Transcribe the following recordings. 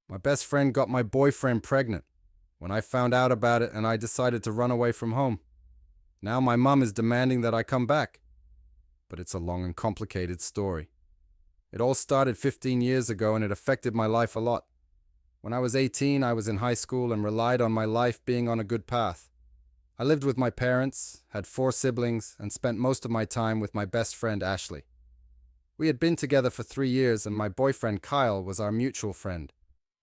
My best friend got my boyfriend pregnant. When I found out about it and I decided to run away from home. Now my mum is demanding that I come back. But it's a long and complicated story. It all started 15 years ago and it affected my life a lot. When I was 18, I was in high school and relied on my life being on a good path. I lived with my parents, had 4 siblings, and spent most of my time with my best friend Ashley. We had been together for 3 years and my boyfriend Kyle was our mutual friend.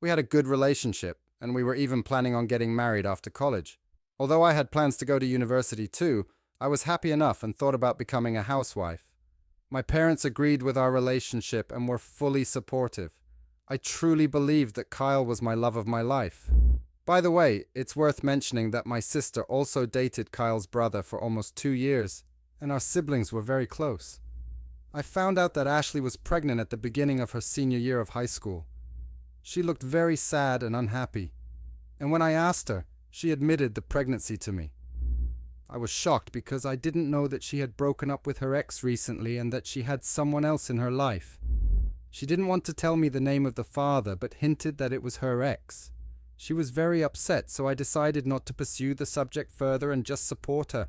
We had a good relationship and we were even planning on getting married after college. Although I had plans to go to university too, I was happy enough and thought about becoming a housewife. My parents agreed with our relationship and were fully supportive. I truly believed that Kyle was my love of my life. By the way, it's worth mentioning that my sister also dated Kyle's brother for almost 2 years, and our siblings were very close. I found out that Ashley was pregnant at the beginning of her senior year of high school. She looked very sad and unhappy, and when I asked her, she admitted the pregnancy to me. I was shocked because I didn't know that she had broken up with her ex recently and that she had someone else in her life. She didn't want to tell me the name of the father, but hinted that it was her ex. She was very upset, so I decided not to pursue the subject further and just support her.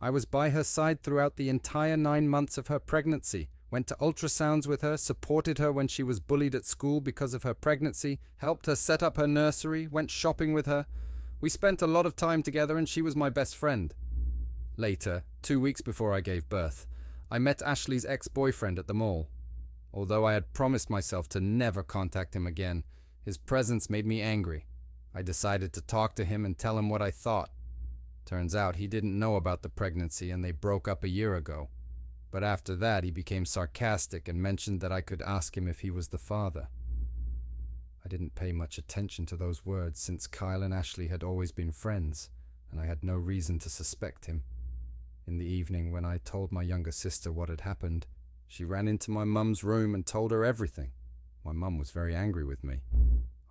I was by her side throughout the entire 9 months of her pregnancy, went to ultrasounds with her, supported her when she was bullied at school because of her pregnancy, helped her set up her nursery, went shopping with her. We spent a lot of time together and she was my best friend. Later, 2 weeks before I gave birth, I met Ashley's ex-boyfriend at the mall. Although I had promised myself to never contact him again, his presence made me angry. I decided to talk to him and tell him what I thought. Turns out he didn't know about the pregnancy and they broke up a year ago. But after that he became sarcastic and mentioned that I could ask him if he was the father. I didn't pay much attention to those words since Kyle and Ashley had always been friends, and I had no reason to suspect him. In the evening, when I told my younger sister what had happened, she ran into my mum's room and told her everything. My mum was very angry with me.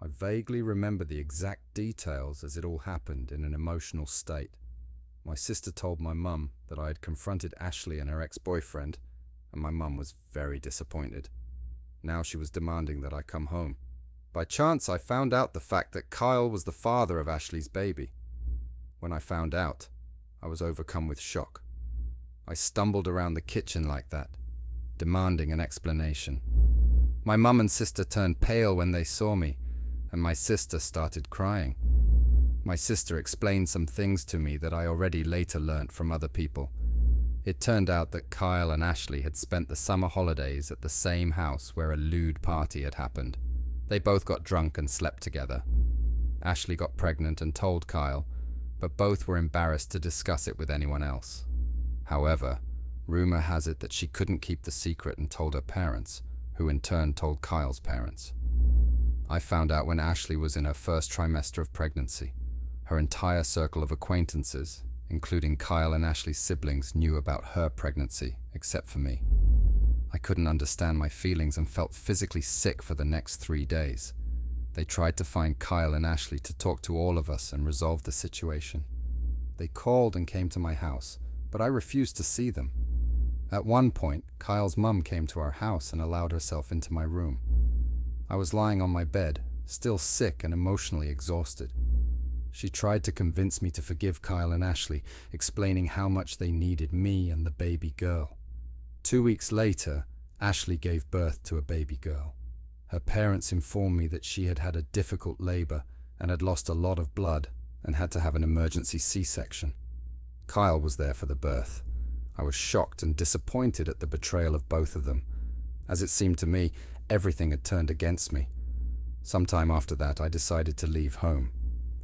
I vaguely remember the exact details as it all happened in an emotional state. My sister told my mum that I had confronted Ashley and her ex-boyfriend, and my mum was very disappointed. Now she was demanding that I come home. By chance, I found out the fact that Kyle was the father of Ashley's baby. When I found out, I was overcome with shock. I stumbled around the kitchen like that, demanding an explanation. My mum and sister turned pale when they saw me, and my sister started crying. My sister explained some things to me that I already later learnt from other people. It turned out that Kyle and Ashley had spent the summer holidays at the same house where a lewd party had happened. They both got drunk and slept together. Ashley got pregnant and told Kyle, but both were embarrassed to discuss it with anyone else. However, rumor has it that she couldn't keep the secret and told her parents, who in turn told Kyle's parents. I found out when Ashley was in her first trimester of pregnancy. Her entire circle of acquaintances, including Kyle and Ashley's siblings, knew about her pregnancy, except for me. I couldn't understand my feelings and felt physically sick for the next 3 days. They tried to find Kyle and Ashley to talk to all of us and resolve the situation. They called and came to my house, but I refused to see them. At one point, Kyle's mum came to our house and allowed herself into my room. I was lying on my bed, still sick and emotionally exhausted. She tried to convince me to forgive Kyle and Ashley, explaining how much they needed me and the baby girl. 2 weeks later, Ashley gave birth to a baby girl. Her parents informed me that she had had a difficult labor and had lost a lot of blood and had to have an emergency C-section. Kyle was there for the birth. I was shocked and disappointed at the betrayal of both of them. As it seemed to me, everything had turned against me. Sometime after that, I decided to leave home.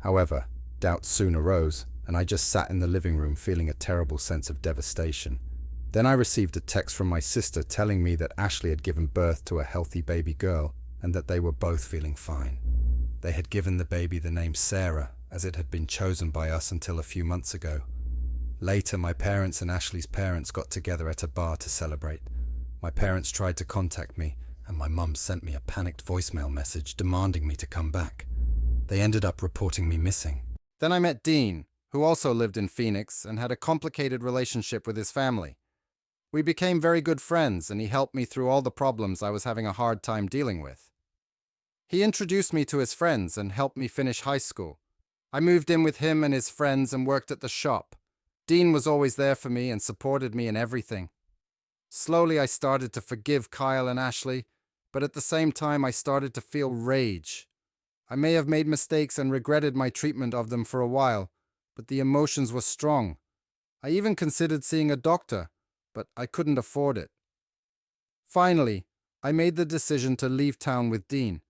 However, doubts soon arose, and I just sat in the living room feeling a terrible sense of devastation. Then I received a text from my sister telling me that Ashley had given birth to a healthy baby girl and that they were both feeling fine. They had given the baby the name Sarah, as it had been chosen by us until a few months ago. Later, my parents and Ashley's parents got together at a bar to celebrate. My parents tried to contact me, and my mum sent me a panicked voicemail message demanding me to come back. They ended up reporting me missing. Then I met Dean, who also lived in Phoenix and had a complicated relationship with his family. We became very good friends, and he helped me through all the problems I was having a hard time dealing with. He introduced me to his friends and helped me finish high school. I moved in with him and his friends and worked at the shop. Dean was always there for me and supported me in everything. Slowly, I started to forgive Kyle and Ashley, but at the same time, I started to feel rage. I may have made mistakes and regretted my treatment of them for a while, but the emotions were strong. I even considered seeing a doctor, but I couldn't afford it. Finally, I made the decision to leave town with Dean.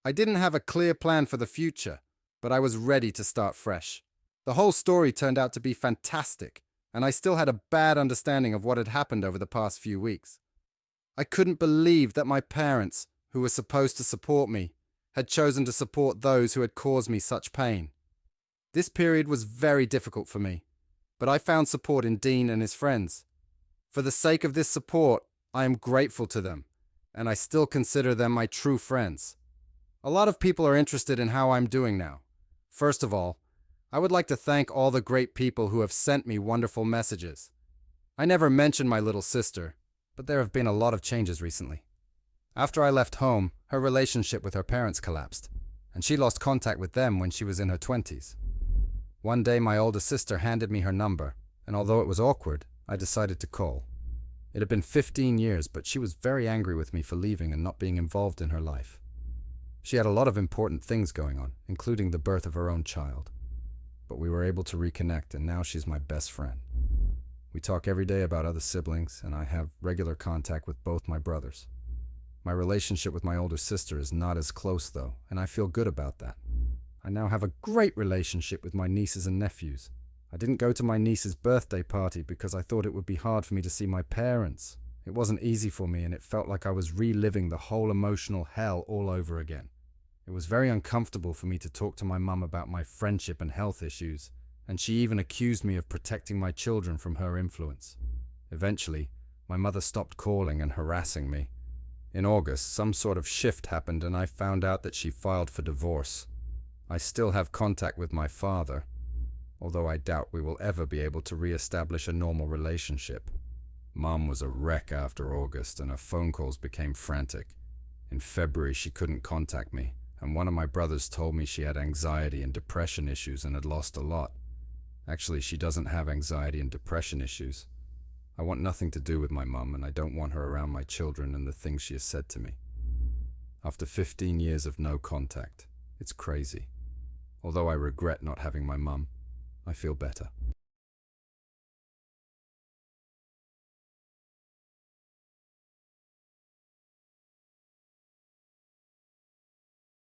I didn't have a clear plan for the future, but I was ready to start fresh. The whole story turned out to be fantastic, and I still had a bad understanding of what had happened over the past few weeks. I couldn't believe that my parents, who were supposed to support me, had chosen to support those who had caused me such pain. This period was very difficult for me, but I found support in Dean and his friends. For the sake of this support, I am grateful to them, and I still consider them my true friends. A lot of people are interested in how I'm doing now. First of all, I would like to thank all the great people who have sent me wonderful messages. I never mentioned my little sister, but there have been a lot of changes recently. After I left home, her relationship with her parents collapsed, and she lost contact with them when she was in her 20s. One day my older sister handed me her number, and although it was awkward, I decided to call. It had been 15 years, but she was very angry with me for leaving and not being involved in her life. She had a lot of important things going on, including the birth of her own child. But we were able to reconnect, and now she's my best friend. We talk every day about other siblings, and I have regular contact with both my brothers. My relationship with my older sister is not as close, though, and I feel good about that. I now have a great relationship with my nieces and nephews. I didn't go to my niece's birthday party because I thought it would be hard for me to see my parents. It wasn't easy for me, and it felt like I was reliving the whole emotional hell all over again. It was very uncomfortable for me to talk to my mum about my friendship and health issues, and she even accused me of protecting my children from her influence. Eventually, my mother stopped calling and harassing me. In August, some sort of shift happened and I found out that she filed for divorce. I still have contact with my father, although I doubt we will ever be able to re-establish a normal relationship. Mom was a wreck after August and her phone calls became frantic. In February, she couldn't contact me, and one of my brothers told me she had anxiety and depression issues and had lost a lot. Actually, she doesn't have anxiety and depression issues. I want nothing to do with my mum, and I don't want her around my children and the things she has said to me. After 15 years of no contact, it's crazy. Although I regret not having my mum, I feel better.